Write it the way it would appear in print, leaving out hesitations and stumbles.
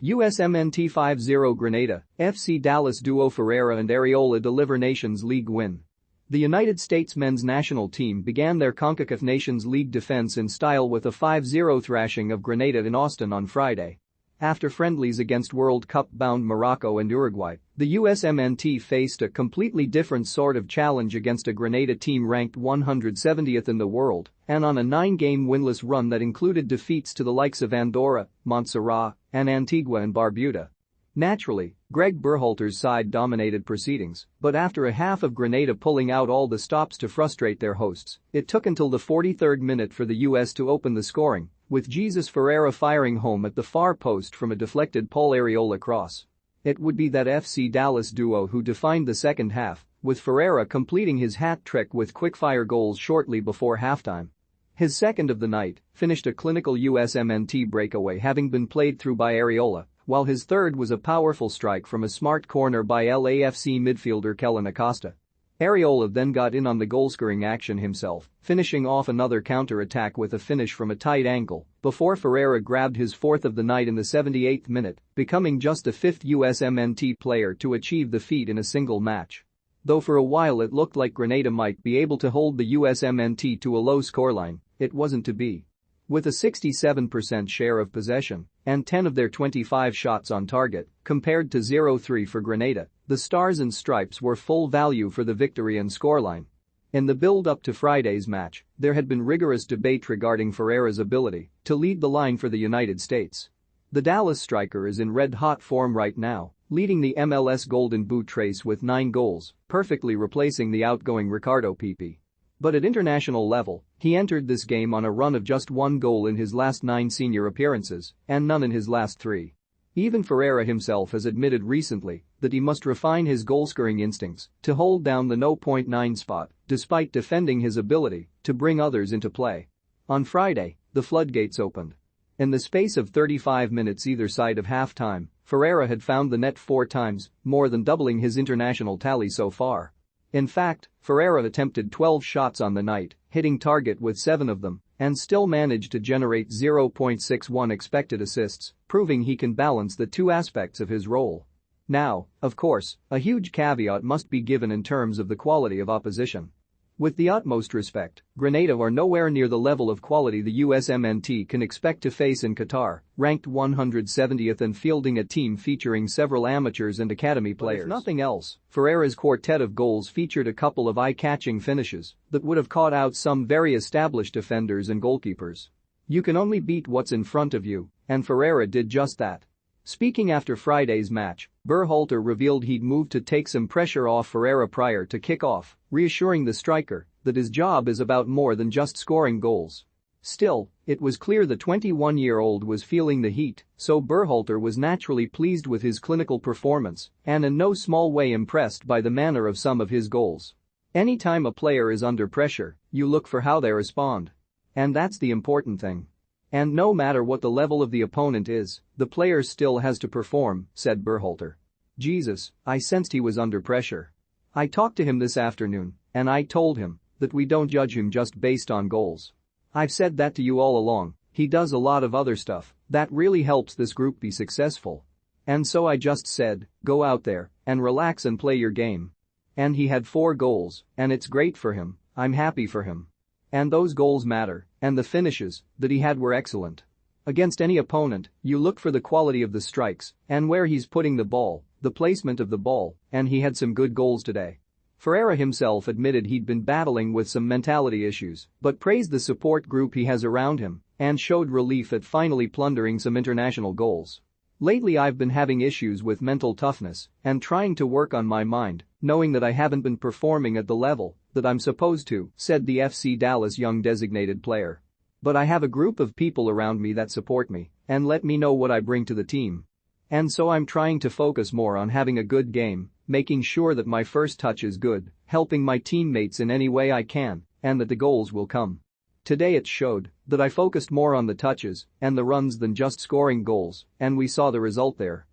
USMNT 5-0 Grenada, FC Dallas duo Ferreira and Arriola deliver Nations League win. The United States men's national team began their CONCACAF Nations League defense in style with a 5-0 thrashing of Grenada in Austin on Friday. After friendlies against World Cup-bound Morocco and Uruguay, the USMNT faced a completely different sort of challenge against a Grenada team ranked 170th in the world and on a 9-game winless run that included defeats to the likes of Andorra, Montserrat, and Antigua and Barbuda. Naturally, Greg Berhalter's side dominated proceedings, but after a half of Grenada pulling out all the stops to frustrate their hosts, it took until the 43rd minute for the US to open the scoring, with Jesus Ferreira firing home at the far post from a deflected Paul Arriola cross. It would be that FC Dallas duo who defined the second half, with Ferreira completing his hat trick with quick-fire goals shortly before halftime. His second of the night finished a clinical USMNT breakaway having been played through by Arriola, while his third was a powerful strike from a smart corner by LAFC midfielder Kellen Acosta. Arriola then got in on the goal-scoring action himself, finishing off another counter-attack with a finish from a tight angle before Ferreira grabbed his fourth of the night in the 78th minute, becoming just the fifth USMNT player to achieve the feat in a single match. Though for a while it looked like Grenada might be able to hold the USMNT to a low scoreline, it wasn't to be. With a 67% share of possession and 10 of their 25 shots on target, compared to 0-3 for Grenada, the Stars and Stripes were full value for the victory and scoreline. In the build-up to Friday's match, there had been rigorous debate regarding Ferreira's ability to lead the line for the United States. The Dallas striker is in red-hot form right now, leading the MLS Golden Boot race with 9 goals, perfectly replacing the outgoing Ricardo Pepi. But at international level, he entered this game on a run of just 1 goal in his last 9 senior appearances and none in his last 3. Even Ferreira himself has admitted recently that he must refine his goal-scoring instincts to hold down the 0.9 spot, despite defending his ability to bring others into play. On Friday, the floodgates opened. In the space of 35 minutes either side of halftime, Ferreira had found the net 4 times, more than doubling his international tally so far. In fact, Ferreira attempted 12 shots on the night, hitting target with 7 of them, and still managed to generate 0.61 expected assists, proving he can balance the 2 aspects of his role. Now, of course, a huge caveat must be given in terms of the quality of opposition. With the utmost respect, Grenada are nowhere near the level of quality the USMNT can expect to face in Qatar, ranked 170th and fielding a team featuring several amateurs and academy players. If nothing else, Ferreira's quartet of goals featured a couple of eye-catching finishes that would have caught out some very established defenders and goalkeepers. You can only beat what's in front of you, and Ferreira did just that. Speaking after Friday's match, Berhalter revealed he'd moved to take some pressure off Ferreira prior to kick-off, reassuring the striker that his job is about more than just scoring goals. Still, it was clear the 21-year-old was feeling the heat, so Berhalter was naturally pleased with his clinical performance and in no small way impressed by the manner of some of his goals. Anytime a player is under pressure, you look for how they respond. And that's the important thing. And no matter what the level of the opponent is, the player still has to perform, said Berhalter. Jesus, I sensed he was under pressure. I talked to him this afternoon, and I told him that we don't judge him just based on goals. I've said that to you all along, he does a lot of other stuff that really helps this group be successful. And so I just said, go out there and relax and play your game. And he had 4 goals, and it's great for him, I'm happy for him. And those goals matter, and the finishes that he had were excellent. Against any opponent, you look for the quality of the strikes and where he's putting the ball, the placement of the ball, and he had some good goals today. Ferreira himself admitted he'd been battling with some mentality issues, but praised the support group he has around him and showed relief at finally plundering some international goals. Lately I've been having issues with mental toughness and trying to work on my mind, knowing that I haven't been performing at the level that I'm supposed to, said the FC Dallas young designated player. But I have a group of people around me that support me and let me know what I bring to the team. And so I'm trying to focus more on having a good game, making sure that my first touch is good, helping my teammates in any way I can, and that the goals will come. Today it showed that I focused more on the touches and the runs than just scoring goals, and we saw the result there.